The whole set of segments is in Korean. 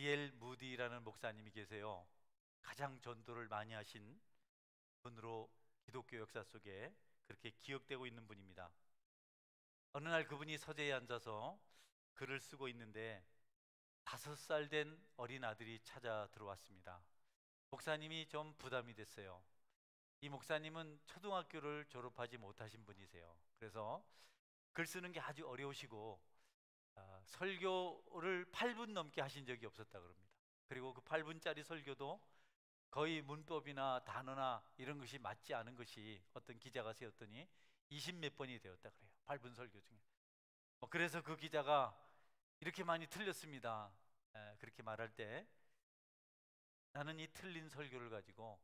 D.L. 무디라는 목사님이 계세요. 가장 전도를 많이 하신 분으로 기독교 역사 속에 그렇게 기억되고 있는 분입니다. 어느 날 그분이 서재에 앉아서 글을 쓰고 있는데 5살 된 어린 아들이 찾아 들어왔습니다. 목사님이 좀 부담이 됐어요. 이 목사님은 초등학교를 졸업하지 못하신 분이세요. 그래서 글 쓰는 게 아주 어려우시고 설교를 8분 넘게 하신 적이 없었다 그럽니다. 그리고 그 8분짜리 설교도 거의 문법이나 단어나 이런 것이 맞지 않은 것이 어떤 기자가 세웠더니 20몇 번이 되었다 그래요. 8분 설교 중에. 그래서 그 기자가 이렇게 많이 틀렸습니다. 그렇게 말할 때 나는 이 틀린 설교를 가지고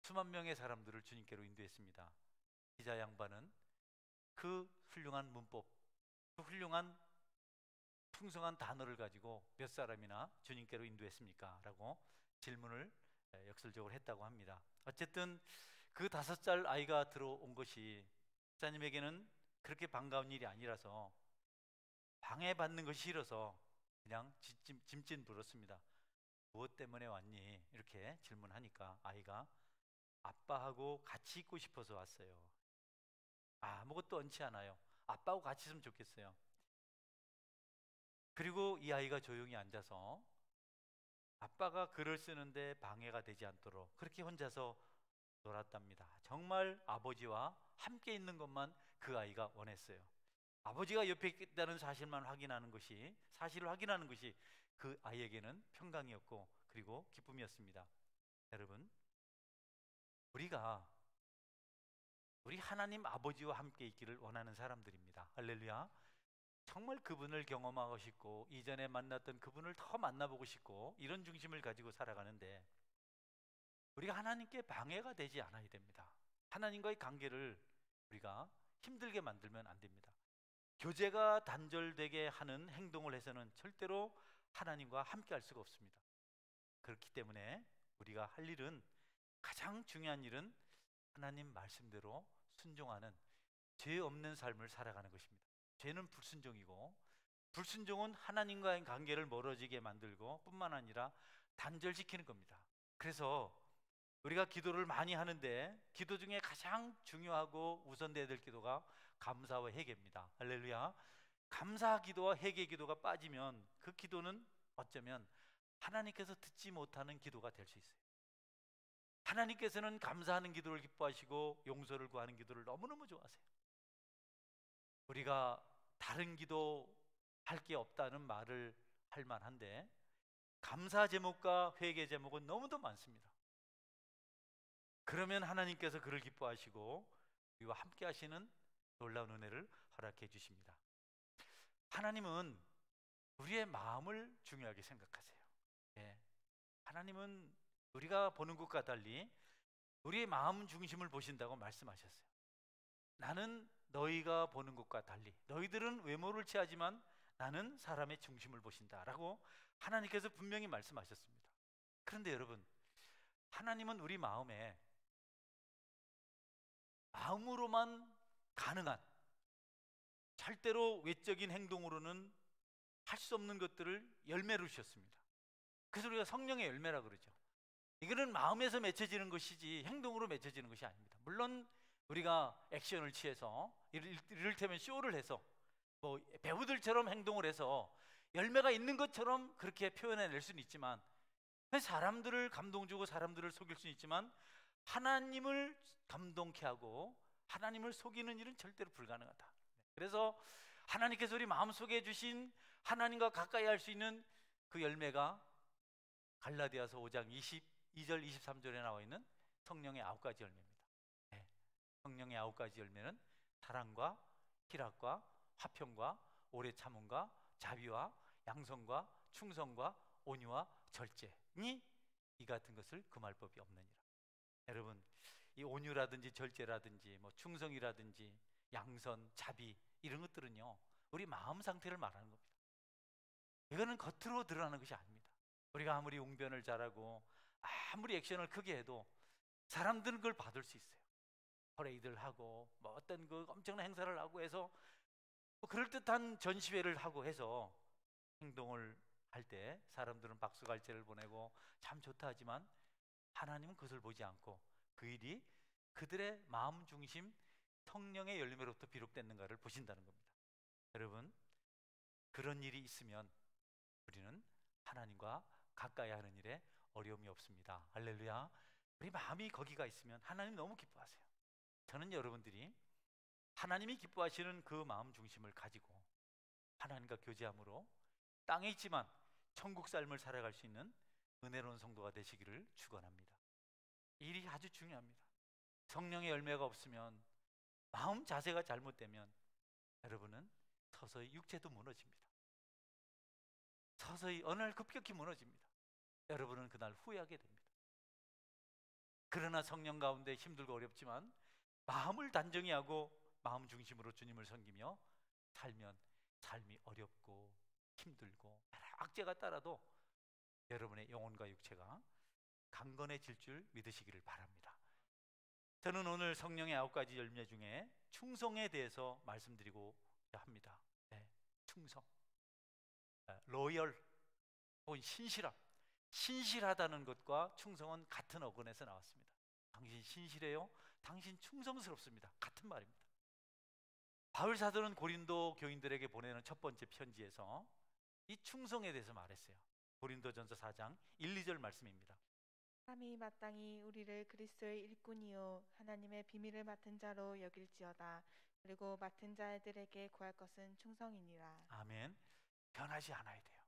수만 명의 사람들을 주님께로 인도했습니다. 기자 양반은 그 훌륭한 문법, 그 훌륭한 풍성한 단어를 가지고 몇 사람이나 주님께로 인도했습니까? 라고 질문을 역설적으로 했다고 합니다. 어쨌든 그 5살 아이가 들어온 것이 목사님에게는 그렇게 반가운 일이 아니라서 방해받는 것이 싫어서 그냥 짐짓 불었습니다. 무엇 때문에 왔니? 이렇게 질문하니까 아이가 아빠하고 같이 있고 싶어서 왔어요. 아무것도 얹지 않아요. 아빠하고 같이 있으면 좋겠어요. 그리고 이 아이가 조용히 앉아서 아빠가 글을 쓰는데 방해가 되지 않도록 그렇게 혼자서 놀았답니다. 정말 아버지와 함께 있는 것만 그 아이가 원했어요. 아버지가 옆에 있다는 사실을 확인하는 것이 그 아이에게는 평강이었고 그리고 기쁨이었습니다. 여러분, 우리 하나님 아버지와 함께 있기를 원하는 사람들입니다. 할렐루야. 정말 그분을 경험하고 싶고 이전에 만났던 그분을 더 만나보고 싶고 이런 중심을 가지고 살아가는데 우리가 하나님께 방해가 되지 않아야 됩니다. 하나님과의 관계를 우리가 힘들게 만들면 안 됩니다. 교제가 단절되게 하는 행동을 해서는 절대로 하나님과 함께 할 수가 없습니다. 그렇기 때문에 우리가 할 일은, 가장 중요한 일은 하나님 말씀대로 순종하는 죄 없는 삶을 살아가는 것입니다. 죄는 불순종이고 불순종은 하나님과의 관계를 멀어지게 만들고 뿐만 아니라 단절시키는 겁니다. 그래서 우리가 기도를 많이 하는데 기도 중에 가장 중요하고 우선돼야 될 기도가 감사와 회개입니다. 할렐루야. 감사 기도와 회개 기도가 빠지면 그 기도는 어쩌면 하나님께서 듣지 못하는 기도가 될 수 있어요. 하나님께서는 감사하는 기도를 기뻐하시고 용서를 구하는 기도를 너무너무 좋아하세요. 우리가 다른 기도 할 게 없다는 말을 할 만한데 감사 제목과 회개 제목은 너무도 많습니다. 그러면 하나님께서 그를 기뻐하시고 우리와 함께 하시는 놀라운 은혜를 허락해 주십니다. 하나님은 우리의 마음을 중요하게 생각하세요. 하나님은 우리가 보는 것과 달리 우리의 마음 중심을 보신다고 말씀하셨어요. 나는 너희가 보는 것과 달리 너희들은 외모를 취하지만 나는 사람의 중심을 보신다 라고 하나님께서 분명히 말씀하셨습니다. 그런데 여러분, 하나님은 우리 마음으로만 가능한, 절대로 외적인 행동으로는 할 수 없는 것들을 열매로 주셨습니다. 그래서 우리가 성령의 열매라 그러죠. 이거는 마음에서 맺혀지는 것이지 행동으로 맺혀지는 것이 아닙니다. 물론 우리가 액션을 취해서 이를테면 쇼를 해서 배우들처럼 행동을 해서 열매가 있는 것처럼 그렇게 표현해낼 수는 있지만, 사람들을 감동 주고 사람들을 속일 수는 있지만 하나님을 감동케 하고 하나님을 속이는 일은 절대로 불가능하다. 그래서 하나님께서 우리 마음속에 주신 하나님과 가까이 할 수 있는 그 열매가 갈라디아서 5장 22절 23절에 나와 있는 성령의 9가지 열매입니다. 성령의 9가지 열매는 사랑과 희락과 화평과 오래 참음과 자비와 양성과 충성과 온유와 절제니 이 같은 것을 금할 법이 없느니라. 여러분, 이 온유라든지 절제라든지 충성이라든지 양선, 자비 이런 것들은요 우리 마음 상태를 말하는 겁니다. 이거는 겉으로 드러나는 것이 아닙니다. 우리가 아무리 웅변을 잘하고 아무리 액션을 크게 해도 사람들은 그걸 받을 수 있어요. 퍼레이드를 하고 어떤 그 엄청난 행사를 하고 해서 그럴듯한 전시회를 하고 해서 행동을 할 때 사람들은 박수갈채를 보내고 참 좋다 하지만 하나님은 그것을 보지 않고 그 일이 그들의 마음 중심 성령의 열매로부터 비롯됐는가를 보신다는 겁니다. 여러분, 그런 일이 있으면 우리는 하나님과 가까이 하는 일에 어려움이 없습니다. 할렐루야. 우리 마음이 거기가 있으면 하나님 너무 기뻐하세요. 저는 여러분들이 하나님이 기뻐하시는 그 마음 중심을 가지고 하나님과 교제함으로 땅에 있지만 천국 삶을 살아갈 수 있는 은혜로운 성도가 되시기를 축원합니다. 이 일이 아주 중요합니다. 성령의 열매가 없으면, 마음 자세가 잘못되면 여러분은 서서히 육체도 무너집니다. 서서히 어느 날 급격히 무너집니다. 여러분은 그날 후회하게 됩니다. 그러나 성령 가운데 힘들고 어렵지만 마음을 단정히 하고 마음 중심으로 주님을 섬기며 살면 삶이 어렵고 힘들고 여러 악재가 따라도 여러분의 영혼과 육체가 강건해질 줄 믿으시기를 바랍니다. 저는 오늘 성령의 9가지 열매 중에 충성에 대해서 말씀드리고 합니다. 네, 충성, 로열 혹은 신실함. 신실하다는 것과 충성은 같은 어근에서 나왔습니다. 당신 신실해요? 당신 충성스럽습니다. 같은 말입니다. 바울 사도는 고린도 교인들에게 보내는 첫 번째 편지에서 이 충성에 대해서 말했어요. 고린도전서 4장 1, 2절 말씀입니다. 사람이 마땅히 우리를 그리스도의 일꾼이요 하나님의 비밀을 맡은 자로 여길지어다. 그리고 맡은 자들에게 구할 것은 충성이니라. 아멘. 변하지 않아야 돼요.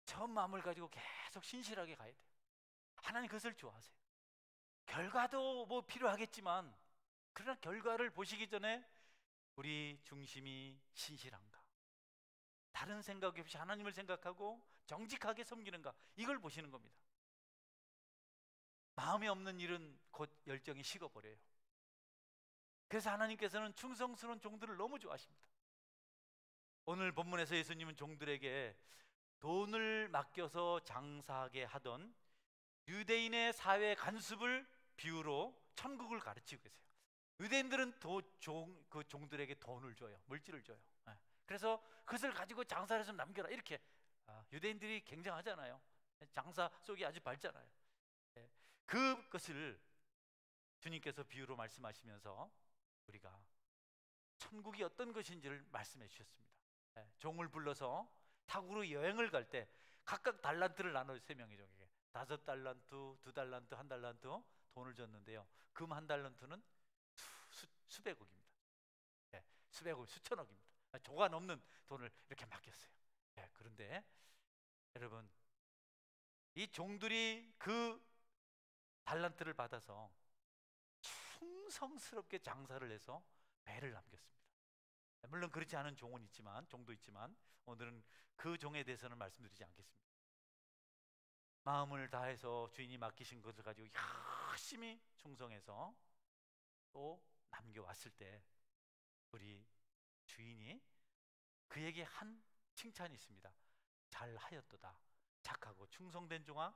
처음 마음을 가지고 계속 신실하게 가야 돼요. 하나님 그것을 좋아하세요. 결과도 뭐 필요하겠지만 그러나 결과를 보시기 전에 우리 중심이 신실한가, 다른 생각 없이 하나님을 생각하고 정직하게 섬기는가, 이걸 보시는 겁니다. 마음이 없는 일은 곧 열정이 식어버려요. 그래서 하나님께서는 충성스러운 종들을 너무 좋아하십니다. 오늘 본문에서 예수님은 종들에게 돈을 맡겨서 장사하게 하던 유대인의 사회 간습을 비유로 천국을 가르치고 계세요. 유대인들은 그 종들에게 돈을 줘요. 물질을 줘요. 그래서 그것을 가지고 장사를 좀 남겨라, 이렇게. 유대인들이 굉장하잖아요. 장사 속이 아주 밝잖아요. 그것을 주님께서 비유로 말씀하시면서 우리가 천국이 어떤 것인지를 말씀해 주셨습니다. 종을 불러서 타국으로 여행을 갈 때 각각 달란트를 나눠, 3명의 종에게 5달란트, 2달란트, 1달란트 돈을 줬는데요. 금 1달란트는 수백억입니다. 수백억, 수천억입니다. 조가 넘는 돈을 이렇게 맡겼어요. 그런데 여러분, 이 종들이 그 달란트를 받아서 충성스럽게 장사를 해서 배를 남겼습니다. 물론 그렇지 않은 종은 있지만, 종도 있지만 오늘은 그 종에 대해서는 말씀드리지 않겠습니다. 마음을 다해서 주인이 맡기신 것을 가지고 열심히 충성해서 또 남겨왔을 때 우리 주인이 그에게 한 칭찬이 있습니다. 잘하였도다, 착하고 충성된 종아,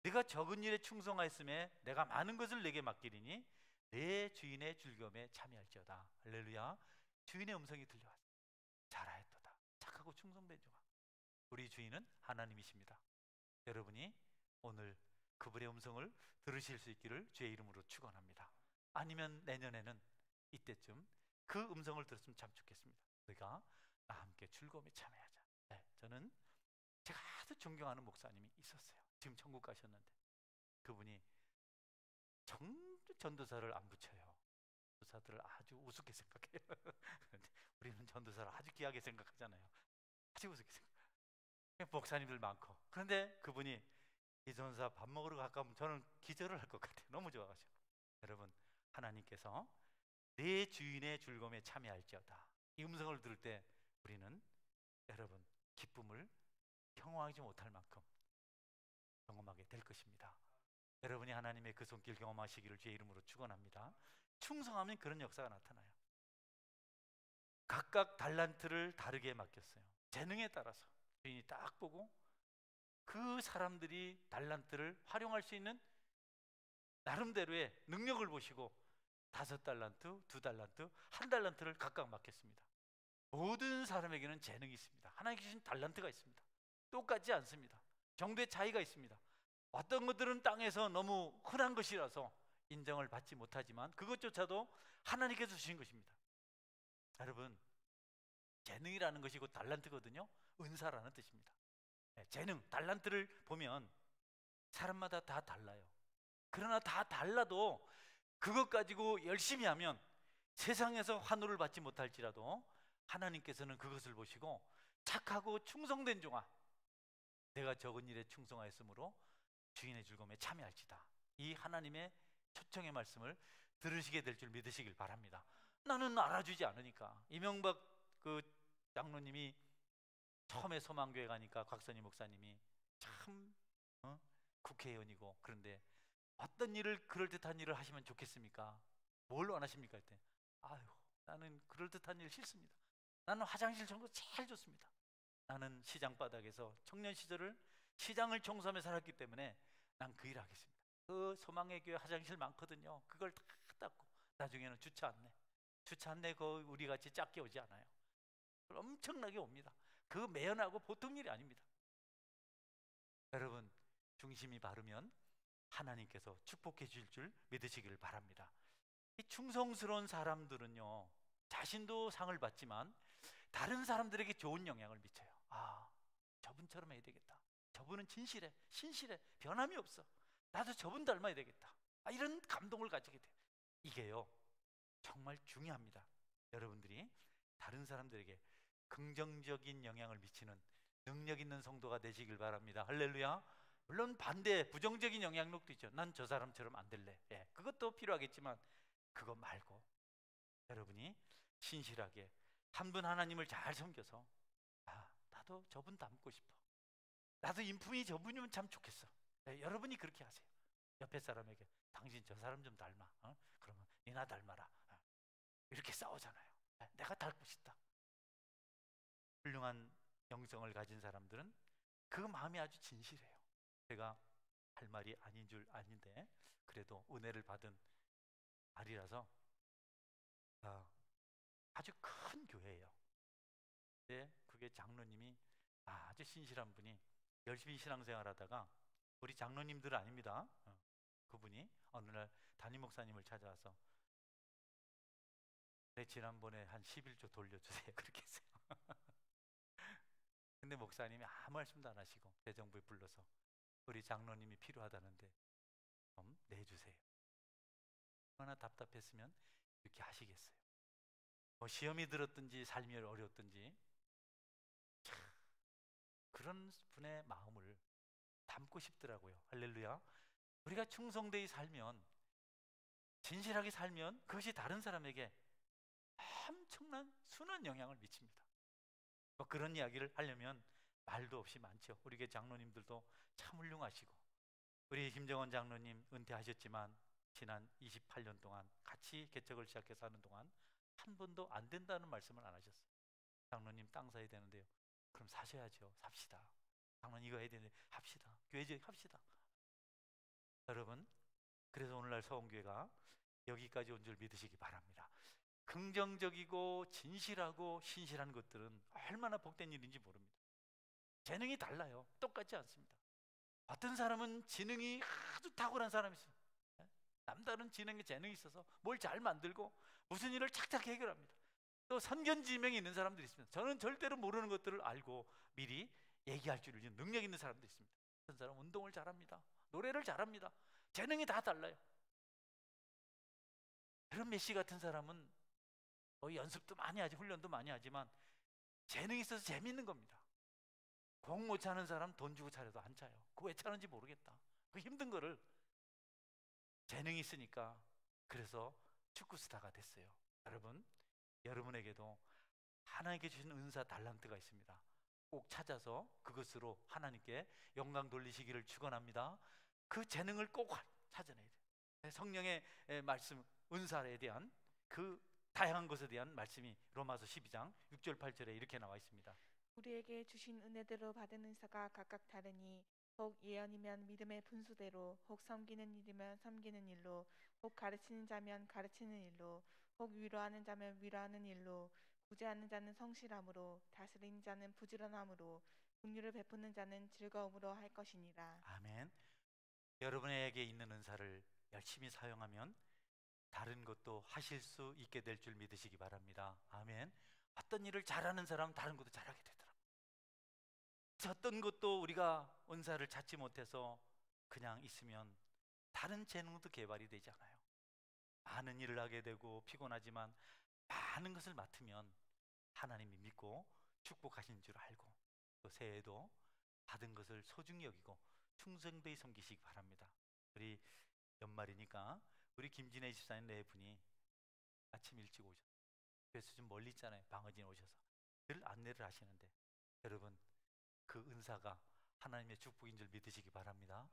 네가 적은 일에 충성하였음에 내가 많은 것을 내게 맡기리니 내 주인의 즐거움에 참여할지어다. 할렐루야. 주인의 음성이 들려왔어요. 잘하였도다, 착하고 충성된 종아. 우리 주인은 하나님이십니다. 여러분이 오늘 그분의 음성을 들으실 수 있기를 주의 이름으로 축원합니다. 아니면 내년에는 이때쯤 그 음성을 들었으면 참 좋겠습니다. 우리가 나와 함께 즐거움에 참여하자. 저는 제가 아주 존경하는 목사님이 있었어요. 지금 천국 가셨는데 그분이 전도사를 안 붙여요. 전도사들을 아주 우습게 생각해요. 그런데 우리는 전도사를 아주 귀하게 생각하잖아요. 아주 우습게 생각해요. 목사님들 많고. 그런데 그분이 이 전도사 밥 먹으러 가까우면 저는 기절을 할 것 같아요. 너무 좋아가지고. 여러분, 하나님께서 내 주인의 즐거움에 참여할지어다, 이 음성을 들을 때 우리는 여러분 기쁨을 경험하지 못할 만큼 경험하게 될 것입니다. 여러분이 하나님의 그 손길 경험하시기를 주의 이름으로 축원합니다. 충성하면 그런 역사가 나타나요. 각각 달란트를 다르게 맡겼어요. 재능에 따라서 주인이 딱 보고 그 사람들이 달란트를 활용할 수 있는 나름대로의 능력을 보시고 5달란트, 2달란트, 1달란트를 각각 맡겼습니다. 모든 사람에게는 재능이 있습니다. 하나님 주신 달란트가 있습니다. 똑같지 않습니다. 정도의 차이가 있습니다. 어떤 것들은 땅에서 너무 흔한 것이라서 인정을 받지 못하지만 그것조차도 하나님께서 주신 것입니다. 여러분, 재능이라는 것이 곧 달란트거든요. 은사라는 뜻입니다. 재능, 달란트를 보면 사람마다 다 달라요. 그러나 다 달라도 그것 가지고 열심히 하면 세상에서 환호를 받지 못할지라도 하나님께서는 그것을 보시고 착하고 충성된 종아, 내가 적은 일에 충성하였으므로 주인의 즐거움에 참여할지다. 이 하나님의 초청의 말씀을 들으시게 될 줄 믿으시길 바랍니다. 나는 알아주지 않으니까. 이명박 그 장로님이 처음에 소망교회 가니까 곽선희 목사님이 참 국회의원이고, 그런데 어떤 일을 그럴듯한 일을 하시면 좋겠습니까? 뭘 원하십니까? 그때 아유, 나는 그럴듯한 일 싫습니다. 나는 화장실 청소 제일 좋습니다. 나는 시장 바닥에서 청년 시절을 시장을 청소하며 살았기 때문에 난 그 일 하겠습니다. 그 소망의 교회 화장실 많거든요. 그걸 다 닦고 나중에는 주차 안내 그 우리 같이 작게 오지 않아요. 엄청나게 옵니다. 그 매연하고 보통 일이 아닙니다. 여러분, 중심이 바르면 하나님께서 축복해 주실 줄 믿으시기를 바랍니다. 이 충성스러운 사람들은요, 자신도 상을 받지만 다른 사람들에게 좋은 영향을 미쳐요. 아, 저분처럼 해야 되겠다. 저분은 진실해, 신실해, 변함이 없어. 나도 저분 닮아야 되겠다. 이런 감동을 가지게 돼요. 이게요, 정말 중요합니다. 여러분들이 다른 사람들에게 긍정적인 영향을 미치는 능력 있는 성도가 되시길 바랍니다. 할렐루야. 물론 반대, 부정적인 영향력도 있죠. 난 저 사람처럼 안 될래. 그것도 필요하겠지만 그거 말고 여러분이 신실하게 한 분 하나님을 잘 섬겨서 나도 저분 닮고 싶어. 나도 인품이 저분이면 참 좋겠어. 여러분이 그렇게 하세요. 옆에 사람에게 당신 저 사람 좀 닮아. 그러면 니나 닮아라. 이렇게 싸우잖아요. 내가 닮고 싶다. 훌륭한 영성을 가진 사람들은 그 마음이 아주 진실해요. 제가 할 말이 아닌 줄 아는데 그래도 은혜를 받은 말이라서 아주 큰 교회예요. 근데 그게 장로님이 아주 신실한 분이 열심히 신앙생활 하다가, 우리 장로님들 아닙니다. 그분이 어느 날 담임 목사님을 찾아와서 지난번에 한 11조 돌려주세요. 그렇게 했어요. 근데 목사님이 아무 말씀도 안 하시고 대정부에 불러서 우리 장로님이 필요하다는데 좀 내주세요. 얼마나 답답했으면 이렇게 하시겠어요. 뭐 시험이 들었든지 삶이 어려웠든지 그런 분의 마음을 담고 싶더라고요. 할렐루야. 우리가 충성되이 살면, 진실하게 살면 그것이 다른 사람에게 엄청난 순한 영향을 미칩니다. 뭐 그런 이야기를 하려면 말도 없이 많죠. 우리 교회 장로님들도 참 훌륭하시고, 우리 김정원 장로님 은퇴하셨지만 지난 28년 동안 같이 개척을 시작해서 하는 동안 한 번도 안 된다는 말씀을 안 하셨어요. 장로님 땅 사야 되는데요. 그럼 사셔야죠. 삽시다. 장로님 이거 해야 되는데 합시다. 교회적 합시다. 여러분, 그래서 오늘날 서원교회가 여기까지 온 줄 믿으시기 바랍니다. 긍정적이고 진실하고 신실한 것들은 얼마나 복된 일인지 모릅니다. 재능이 달라요. 똑같지 않습니다. 어떤 사람은 지능이 아주 탁월한 사람이 있어요. 남다른 지능에 재능이 있어서 뭘 잘 만들고 무슨 일을 착착 해결합니다. 또 선견지명이 있는 사람들이 있습니다. 저는 절대로 모르는 것들을 알고 미리 얘기할 줄 아는 능력 있는 사람도 있습니다. 어떤 사람은 운동을 잘합니다. 노래를 잘합니다. 재능이 다 달라요. 그런 메시 같은 사람은 연습도 많이 하지, 훈련도 많이 하지만 재능이 있어서 재밌는 겁니다. 공 못 차는 사람 돈 주고 차려도 안 차요. 그거 왜 차는지 모르겠다. 그 힘든 거를 재능이 있으니까 그래서 축구 스타가 됐어요. 여러분, 여러분에게도 하나님께 주신 은사 달란트가 있습니다. 꼭 찾아서 그것으로 하나님께 영광 돌리시기를 축원합니다. 그 재능을 꼭 찾아내야 돼요. 성령의 말씀, 은사에 대한 그 다양한 것에 대한 말씀이 로마서 12장 6절 8절에 이렇게 나와 있습니다. 우리에게 주신 은혜대로 받은 은사가 각각 다르니 혹 예언이면 믿음의 분수대로, 혹 섬기는 일이면 섬기는 일로, 혹 가르치는 자면 가르치는 일로, 혹 위로하는 자면 위로하는 일로, 구제하는 자는 성실함으로, 다스리는 자는 부지런함으로, 긍휼을 베푸는 자는 즐거움으로 할 것이니라. 아멘. 여러분에게 있는 은사를 열심히 사용하면 다른 것도 하실 수 있게 될 줄 믿으시기 바랍니다. 아멘. 어떤 일을 잘하는 사람은 다른 것도 잘하게 되더라고요. 어떤 것도 우리가 은사를 찾지 못해서 그냥 있으면 다른 재능도 개발이 되지 않아요. 많은 일을 하게 되고 피곤하지만 많은 것을 맡으면 하나님이 믿고 축복하신 줄 알고 또 새해에도 받은 것을 소중히 여기고 충성되이 섬기시기 바랍니다. 우리 연말이니까 우리 김진애 집사님 네 분이 아침 일찍 오셔서, 그래서 좀 멀리 있잖아요. 방어진 오셔서 늘 안내를 하시는데 여러분 그 은사가 하나님의 축복인 줄 믿으시기 바랍니다.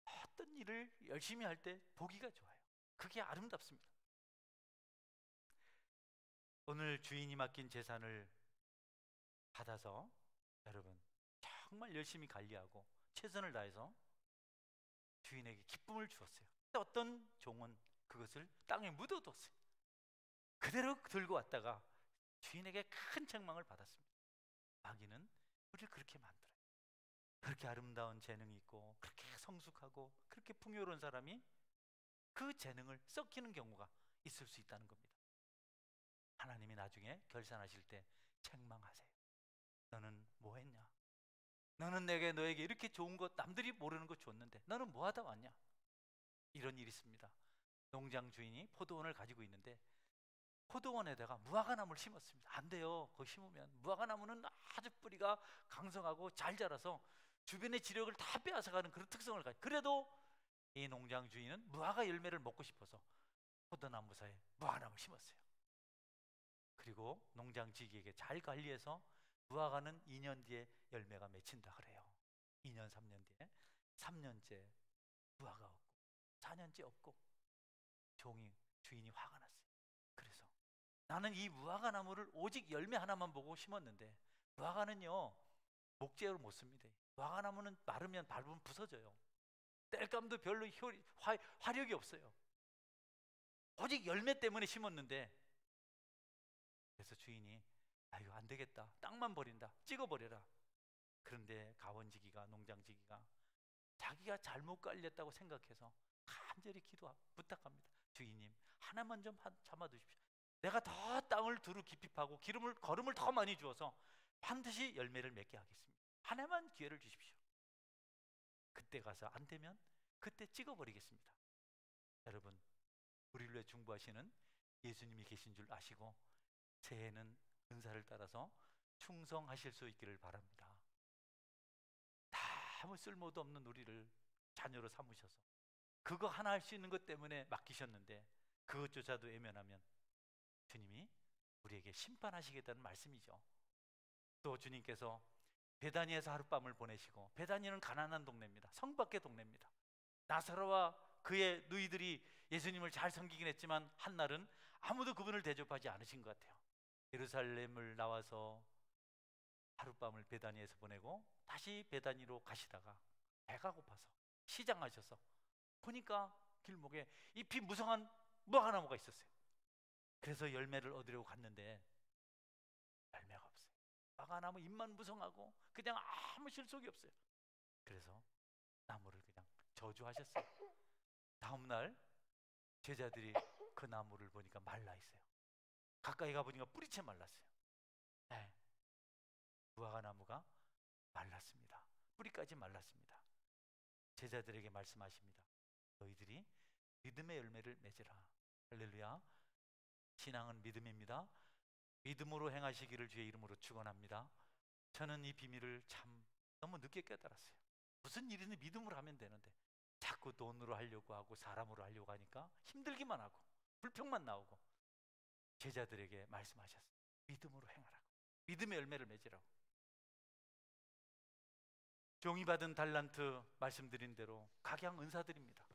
어떤 일을 열심히 할 때 보기가 좋아요. 그게 아름답습니다. 오늘 주인이 맡긴 재산을 받아서 여러분 정말 열심히 관리하고 최선을 다해서 주인에게 기쁨을 주었어요. 근데 어떤 종은 그것을 땅에 묻어뒀어요. 그대로 들고 왔다가 주인에게 큰 책망을 받았습니다. 마귀는 우리를 그렇게 만들어요. 그렇게 아름다운 재능이 있고 그렇게 성숙하고 그렇게 풍요로운 사람이 그 재능을 썩히는 경우가 있을 수 있다는 겁니다. 하나님이 나중에 결산하실 때 책망하세요. 너는 뭐 했냐? 너는 너에게 이렇게 좋은 것, 남들이 모르는 거 줬는데 너는 뭐 하다 왔냐? 이런 일이 있습니다. 농장 주인이 포도원을 가지고 있는데 포도원에다가 무화과나무를 심었습니다. 안 돼요. 그거 심으면 무화과나무는 아주 뿌리가 강성하고 잘 자라서 주변의 지력을 다 빼앗아가는 그런 특성을 가지고, 그래도 이 농장 주인은 무화과 열매를 먹고 싶어서 포도나무 사이에 무화과나무를 심었어요. 그리고 농장지기에게 잘 관리해서 무화과는 2년 뒤에 열매가 맺힌다 그래요. 2년 3년 뒤에 3년째 무화과 없고 4년째 없고 주인이 화가 났어요. 그래서 나는 이 무화과 나무를 오직 열매 하나만 보고 심었는데 무화과는요 목재로 못 씁니다. 무화과 나무는 마르면 밟으면 부서져요. 땔감도 별로 화력이 없어요. 오직 열매 때문에 심었는데, 그래서 주인이 아이고 안 되겠다, 땅만 버린다, 찍어버려라. 그런데 가원지기가, 농장지기가 자기가 잘못 관리했다고 생각해서 간절히 부탁합니다. 주인님 하나만 좀 참아두십시오. 내가 더 땅을 두루 깊이 파고 거름을 더 많이 주어서 반드시 열매를 맺게 하겠습니다. 하나만 기회를 주십시오. 그때 가서 안 되면 그때 찍어버리겠습니다. 여러분 우리를 위해 중보하시는 예수님이 계신 줄 아시고 새해에는 은사를 따라서 충성하실 수 있기를 바랍니다. 아무 쓸모도 없는 우리를 자녀로 삼으셔서 그거 하나 할 수 있는 것 때문에 맡기셨는데 그것조차도 외면하면 주님이 우리에게 심판하시겠다는 말씀이죠. 또 주님께서 베다니에서 하룻밤을 보내시고, 베다니는 가난한 동네입니다. 성밖의 동네입니다. 나사로와 그의 누이들이 예수님을 잘 섬기긴 했지만 한날은 아무도 그분을 대접하지 않으신 것 같아요. 예루살렘을 나와서 하룻밤을 베다니에서 보내고 다시 베다니로 가시다가 배가 고파서 시장하셔서 보니까 길목에 잎이 무성한 무화과나무가 있었어요. 그래서 열매를 얻으려고 갔는데 열매가 없어요. 무화과나무 잎만 무성하고 그냥 아무 실속이 없어요. 그래서 나무를 그냥 저주하셨어요. 다음날 제자들이 그 나무를 보니까 말라 있어요. 가까이 가보니까 뿌리채 말랐어요. 네. 무화과나무가 말랐습니다. 뿌리까지 말랐습니다. 제자들에게 말씀하십니다. 너희들이 믿음의 열매를 맺으라. 할렐루야. 신앙은 믿음입니다. 믿음으로 행하시기를 주의 이름으로 축원합니다. 저는 이 비밀을 참 너무 늦게 깨달았어요. 무슨 일이든 믿음으로 하면 되는데 자꾸 돈으로 하려고 하고 사람으로 하려고 하니까 힘들기만 하고 불평만 나오고, 제자들에게 말씀하셨어요. 믿음으로 행하라고. 믿음의 열매를 맺으라고. 종이 받은 달란트 말씀드린 대로 각양 은사드립니다.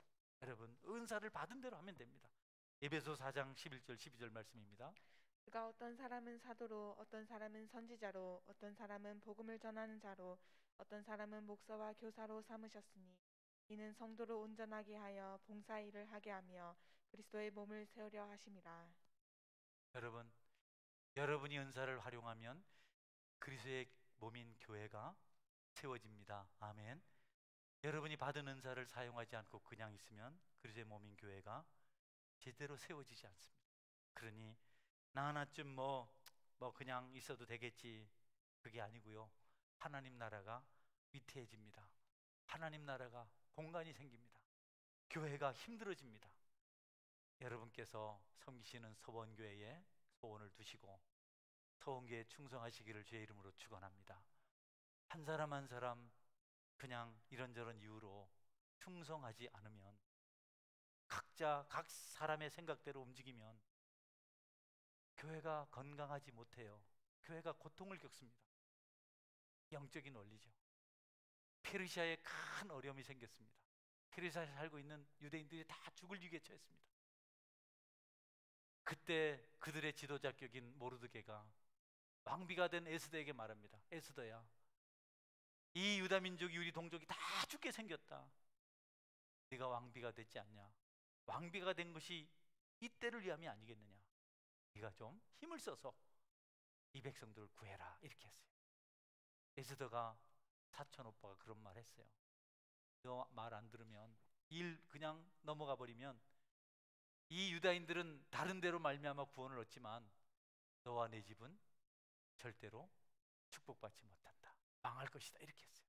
여러분 은사를 받은 대로 하면 됩니다. 에베소 4장 11절 12절 말씀입니다. 그가 어떤 사람은 사도로, 어떤 사람은 선지자로, 어떤 사람은 복음을 전하는 자로, 어떤 사람은 목사와 교사로 삼으셨으니 이는 성도를 온전하게 하여 봉사 일을 하게 하며 그리스도의 몸을 세우려 하심이라. 여러분, 여러분이 은사를 활용하면 그리스도의 몸인 교회가 세워집니다. 아멘. 여러분이 받은 은사를 사용하지 않고 그냥 있으면 그리스도의 몸인 교회가 제대로 세워지지 않습니다. 그러니 나 하나쯤 뭐 그냥 있어도 되겠지, 그게 아니고요. 하나님 나라가 위태해집니다. 하나님 나라가 공간이 생깁니다. 교회가 힘들어집니다. 여러분께서 섬기시는 서원교회에 소원을 두시고 서원교회에 충성하시기를 주의 이름으로 축원합니다. 한 사람 한 사람 그냥 이런저런 이유로 충성하지 않으면, 각자 각 사람의 생각대로 움직이면 교회가 건강하지 못해요. 교회가 고통을 겪습니다. 영적인 원리죠. 페르시아에 큰 어려움이 생겼습니다. 페르시아에 살고 있는 유대인들이 다 죽을 위기에 처했습니다. 그때 그들의 지도자격인 모르드게가 왕비가 된 에스더에게 말합니다. 에스더야, 이 유다 민족이, 우리 동족이 다 죽게 생겼다. 네가 왕비가 됐지 않냐? 왕비가 된 것이 이 때를 위함이 아니겠느냐? 네가 좀 힘을 써서 이 백성들을 구해라, 이렇게 했어요. 에스더가 사촌 오빠가 그런 말 했어요. 너 말 안 들으면, 일 그냥 넘어가 버리면 이 유다인들은 다른 데로 말미암아 구원을 얻지만 너와 내 집은 절대로 축복받지 못한다. 망할 것이다, 이렇게 했어요.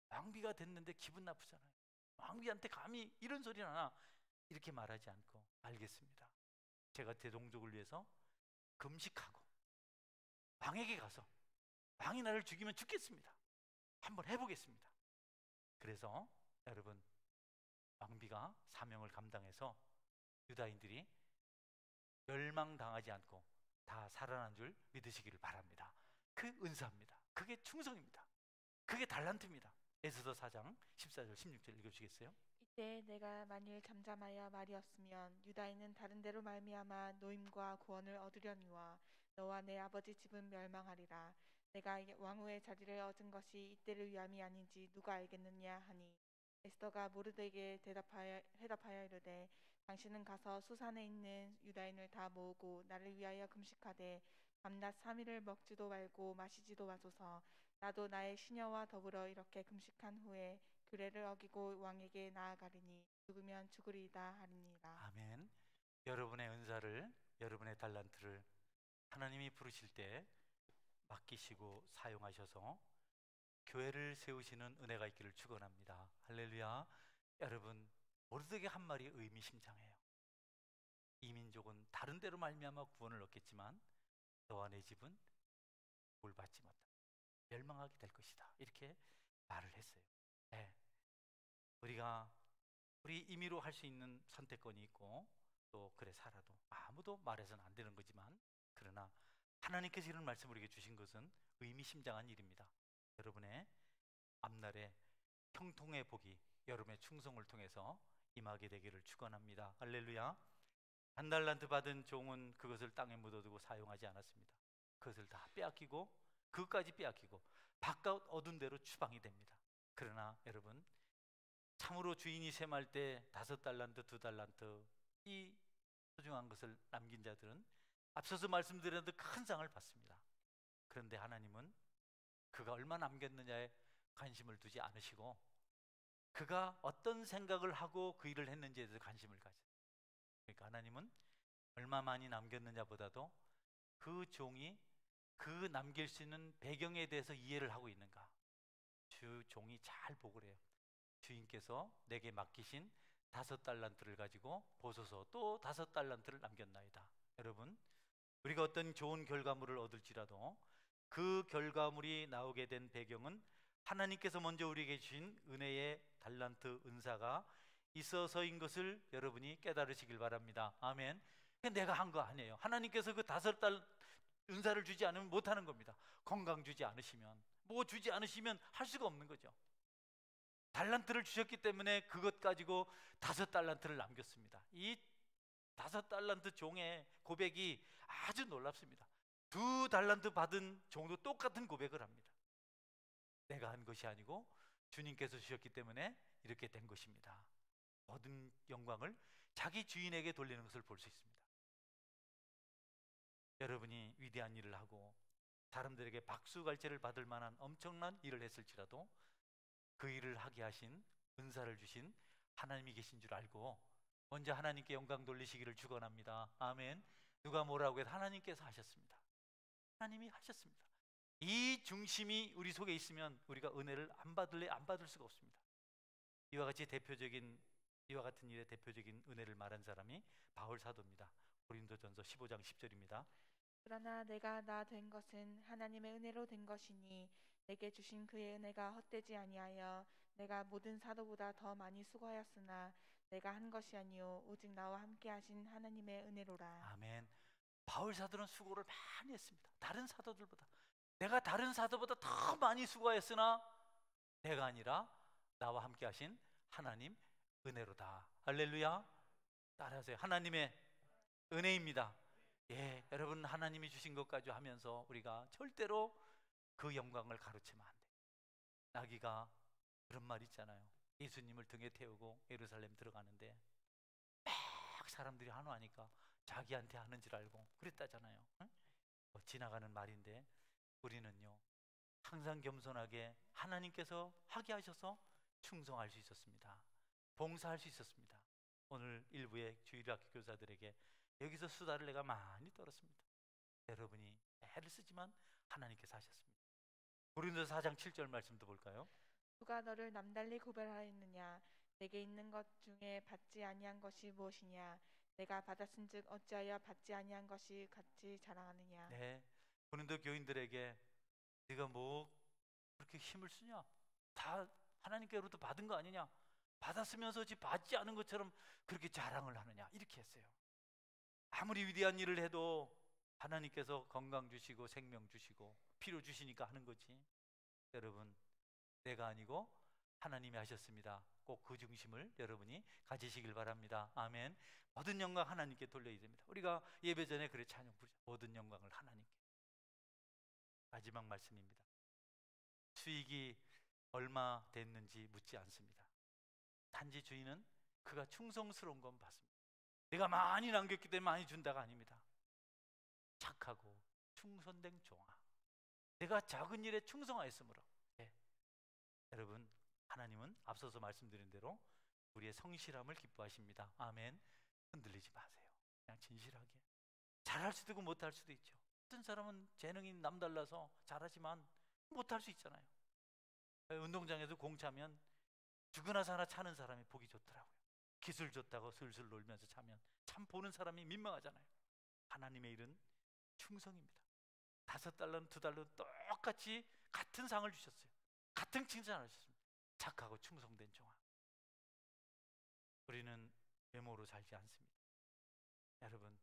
왕비가 됐는데 기분 나쁘잖아요. 왕비한테 감히 이런 소리를 하나, 이렇게 말하지 않고, 알겠습니다, 제가 제 동족을 위해서 금식하고 왕에게 가서 왕이 나를 죽이면 죽겠습니다. 한번 해보겠습니다. 그래서 여러분, 왕비가 사명을 감당해서 유다인들이 멸망당하지 않고 다 살아난 줄 믿으시기를 바랍니다. 그 은사입니다. 그게 충성입니다. 그게 달란트입니다. 에스더 4장 14절 16절 읽어주시겠어요? 이때 내가 만일 잠잠하여 말이 없으면 유다인은 다른 데로 말미암아 노임과 구원을 얻으려니와 너와 내 아버지 집은 멸망하리라. 내가 왕후의 자리를 얻은 것이 이때를 위함이 아닌지 누가 알겠느냐 하니, 에스더가 모르드에게 해답하여 이르되, 당신은 가서 수산에 있는 유다인을 다 모으고 나를 위하여 금식하되 밤낮 3일을 먹지도 말고 마시지도 마소서. 나도 나의 시녀와 더불어 이렇게 금식한 후에 규례를 어기고 왕에게 나아가리니 죽으면 죽으리이다 하리니라. 아멘. 여러분의 은사를, 여러분의 달란트를 하나님이 부르실 때 맡기시고 사용하셔서 교회를 세우시는 은혜가 있기를 축원합니다. 할렐루야. 여러분, 모르드게 한 말이 의미심장해요. 이 민족은 다른 데로 말미암아 구원을 얻겠지만 너와 내 집은 복을 받지 못한다. 멸망하게 될 것이다. 이렇게 말을 했어요. 네. 우리 임의로 할 수 있는 선택권이 있고, 또 그래 살아도 아무도 말해서는 안 되는 거지만, 그러나 하나님께서 이런 말씀을 우리에게 주신 것은 의미심장한 일입니다. 여러분의 앞날에 형통의 복이 여러분의 충성을 통해서 임하게 되기를 축원합니다. 할렐루야. 한 달란트 받은 종은 그것을 땅에 묻어두고 사용하지 않았습니다. 그것을 다 빼앗기고, 그것까지 빼앗기고 바깥 얻은 대로 추방이 됩니다. 그러나 여러분, 참으로 주인이 셈할 때 5달란트, 2달란트 이 소중한 것을 남긴 자들은 앞서서 말씀드렸던 큰 상을 받습니다. 그런데 하나님은 그가 얼마 남겼느냐에 관심을 두지 않으시고, 그가 어떤 생각을 하고 그 일을 했는지에 대해서 관심을 가져요. 그러니까 하나님은 얼마 많이 남겼느냐보다도 그 종이 그 남길 수 있는 배경에 대해서 이해를 하고 있는가, 주 종이 잘 보고 그래요. 주인께서 내게 맡기신 5달란트를 가지고 보소서, 또 5달란트를 남겼나이다. 여러분, 우리가 어떤 좋은 결과물을 얻을지라도 그 결과물이 나오게 된 배경은 하나님께서 먼저 우리에게 주신 은혜의 달란트, 은사가 있어서인 것을 여러분이 깨달으시길 바랍니다. 아멘. 내가 한 거 아니에요. 하나님께서 그 5달 은사를 주지 않으면 못하는 겁니다. 건강 주지 않으시면, 뭐 주지 않으시면 할 수가 없는 거죠. 달란트를 주셨기 때문에 그것 가지고 5달란트를 남겼습니다. 이 5달란트 종의 고백이 아주 놀랍습니다. 2달란트 받은 종도 똑같은 고백을 합니다. 내가 한 것이 아니고 주님께서 주셨기 때문에 이렇게 된 것입니다. 모든 영광을 자기 주인에게 돌리는 것을 볼 수 있습니다. 여러분이 위대한 일을 하고 사람들에게 박수갈채를 받을 만한 엄청난 일을 했을지라도 그 일을 하게 하신, 은사를 주신 하나님이 계신 줄 알고 먼저 하나님께 영광 돌리시기를 축원합니다. 아멘. 누가 뭐라고 해도 하나님께서 하셨습니다. 하나님이 하셨습니다. 이 중심이 우리 속에 있으면 우리가 은혜를 안 받을 수가 없습니다. 이와 같은 일의 대표적인 은혜를 말한 사람이 바울 사도입니다. 고린도전서 15장 10절입니다. 그러나 내가 나 된 것은 하나님의 은혜로 된 것이니 내게 주신 그의 은혜가 헛되지 아니하여 내가 모든 사도보다 더 많이 수고하였으나 내가 한 것이 아니요 오직 나와 함께 하신 하나님의 은혜로라. 아멘. 바울 사도는 수고를 많이 했습니다. 다른 사도들보다. 내가 다른 사도보다 더 많이 수고하였으나 내가 아니라 나와 함께 하신 하나님 은혜로다. 할렐루야. 따라하세요. 하나님의 은혜입니다. 예, 여러분, 하나님이 주신 것까지 하면서 우리가 절대로 그 영광을 가로채면 안 돼요. 나귀가 그런 말 있잖아요. 예수님을 등에 태우고 예루살렘 들어가는데 막 사람들이 환호하니까 자기한테 하는 줄 알고 그랬다잖아요. 응? 지나가는 말인데 우리는요 항상 겸손하게 하나님께서 하게 하셔서 충성할 수 있었습니다. 봉사할 수 있었습니다. 오늘 일부의 주일학교 교사들에게 여기서 수다를 내가 많이 떨었습니다. 여러분이 애를 쓰지만 하나님께서 하셨습니다. 고린도서 4장 7절 말씀도 볼까요? 누가 너를 남달리 구별하였느냐? 내게 있는 것 중에 받지 아니한 것이 무엇이냐? 내가 받았은즉 어찌하여 받지 아니한 것이 같이 자랑하느냐? 네, 고린도 교인들에게 네가 뭐 그렇게 힘을 쓰냐? 다 하나님께로부터 받은 거 아니냐? 받았으면서 받지 않은 것처럼 그렇게 자랑을 하느냐? 이렇게 했어요. 아무리 위대한 일을 해도 하나님께서 건강 주시고 생명 주시고 필요 주시니까 하는 거지. 여러분, 내가 아니고 하나님이 하셨습니다. 꼭 그 중심을 여러분이 가지시길 바랍니다. 아멘. 모든 영광 하나님께 돌려야 됩니다. 우리가 예배 전에 그래 찬양 부르죠. 모든 영광을 하나님께. 마지막 말씀입니다. 수익이 얼마 됐는지 묻지 않습니다. 단지 주인은 그가 충성스러운 건 받습니다. 내가 많이 남겼기 때문에 많이 준다가 아닙니다. 착하고 충성된 종아, 내가 작은 일에 충성하였으므로. 네. 여러분, 하나님은 앞서서 말씀드린 대로 우리의 성실함을 기뻐하십니다. 아멘. 흔들리지 마세요. 그냥 진실하게. 잘할 수도 있고 못할 수도 있죠. 어떤 사람은 재능이 남달라서 잘하지만 못할 수 있잖아요. 운동장에서 공 차면 죽으나 사나 차는 사람이 보기 좋더라고요. 기술 좋다고 슬슬 놀면서 차면 참 보는 사람이 민망하잖아요. 하나님의 일은 충성입니다. $5, $2 똑같이 같은 상을 주셨어요. 같은 칭찬을 하셨습니다. 착하고 충성된 종아. 우리는 외모로 살지 않습니다. 여러분,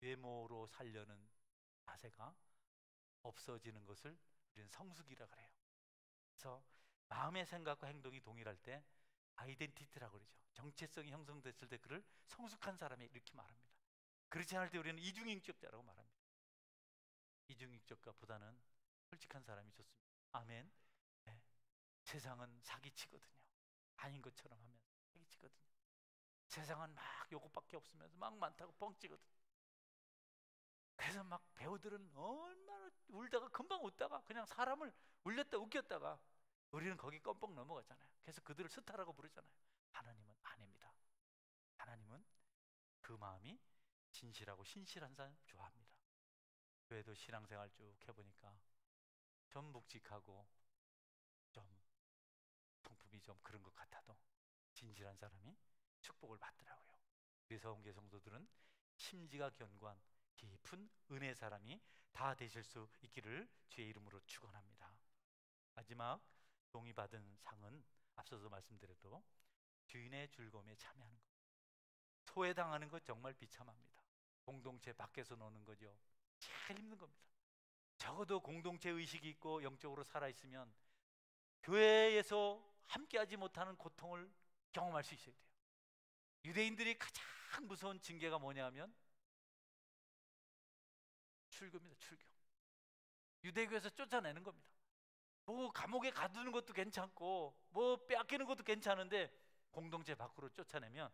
외모로 살려는 자세가 없어지는 것을 우리는 성숙이라 그래요. 그래서 마음의 생각과 행동이 동일할 때 아이덴티티라고 그러죠. 정체성이 형성됐을 때 그를 성숙한 사람이 이렇게 말합니다. 그렇지 않을 때 우리는 이중인격자라고 말합니다. 이중인격자보다는 솔직한 사람이 좋습니다. 아멘. 네. 세상은 사기치거든요. 아닌 것처럼 하면 사기치거든요. 세상은 막 요것밖에 없으면서 막 많다고 뻥치거든요. 그래서 막 배우들은 얼마나 울다가 금방 웃다가 그냥 사람을 울렸다 웃겼다가 우리는 거기 껌뻑 넘어가잖아요. 그래서 그들을 스타라고 부르잖아요. 하나님은 아닙니다. 하나님은 그 마음이 진실하고 신실한 사람 좋아합니다. 교회도 신앙생활 쭉 해보니까 좀 묵직하고 좀 성품이 좀 그런 것 같아도 진실한 사람이 축복을 받더라고요. 그래서 온 성도들은 심지가 견고한 깊은 은혜의 사람이 다 되실 수 있기를 주의 이름으로 축원합니다. 마지막 종이 받은 상은 앞서서 말씀드려도 주인의 즐거움에 참여하는 것. 소외당하는 것 정말 비참합니다. 공동체 밖에서 노는 거죠. 제일 힘든 겁니다. 적어도 공동체 의식이 있고 영적으로 살아있으면 교회에서 함께하지 못하는 고통을 경험할 수 있어야 돼요. 유대인들이 가장 무서운 징계가 뭐냐 하면 출교입니다. 출교. 유대교에서 쫓아내는 겁니다. 뭐 감옥에 가두는 것도 괜찮고 뭐 빼앗기는 것도 괜찮은데 공동체 밖으로 쫓아내면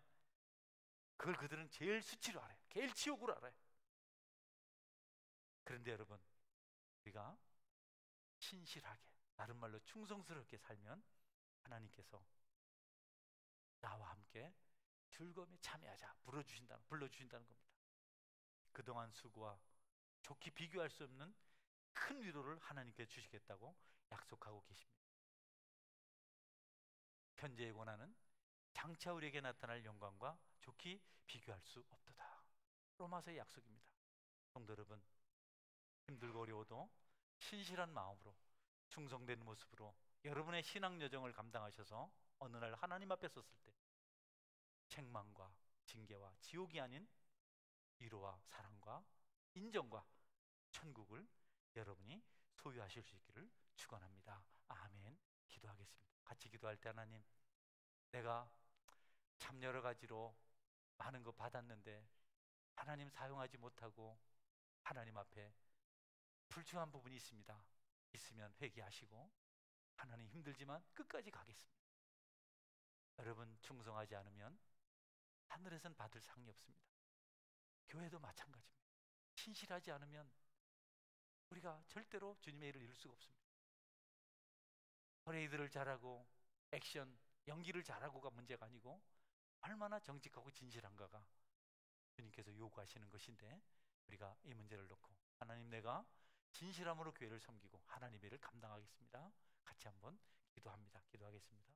그걸 그들은 제일 수치로 알아요. 제일 치욕으로 알아요. 그런데 여러분, 우리가 신실하게, 다른 말로 충성스럽게 살면 하나님께서 나와 함께 즐거움에 참여하자 불러주신다는 겁니다. 그동안 수고와 좋게 비교할 수 없는 큰 위로를 하나님께 주시겠다고 약속하고 계십니다. 현재의 고난은 장차 우리에게 나타날 영광과 좋게 비교할 수 없도다. 로마서의 약속입니다. 성도 여러분, 힘들고 어려워도 신실한 마음으로 충성된 모습으로 여러분의 신앙 여정을 감당하셔서 어느 날 하나님 앞에 섰을 때 책망과 징계와 지옥이 아닌 위로와 사랑과 인정과 천국을 여러분이 소유하실 수 있기를 축원합니다. 아멘. 기도하겠습니다. 같이 기도할 때 하나님, 내가 참 여러 가지로 많은 거 받았는데 하나님 사용하지 못하고 하나님 앞에 불충한 부분이 있습니다. 있으면 회개하시고 하나님 힘들지만 끝까지 가겠습니다. 여러분 충성하지 않으면 하늘에선 받을 상이 없습니다. 교회도 마찬가지입니다. 신실하지 않으면 우리가 절대로 주님의 일을 이룰 수가 없습니다. 퍼레이드를 잘하고 액션, 연기를 잘하고가 문제가 아니고 얼마나 정직하고 진실한가가 주님께서 요구하시는 것인데, 우리가 이 문제를 놓고 하나님, 내가 진실함으로 교회를 섬기고 하나님의 일을 감당하겠습니다. 같이 한번 기도하겠습니다.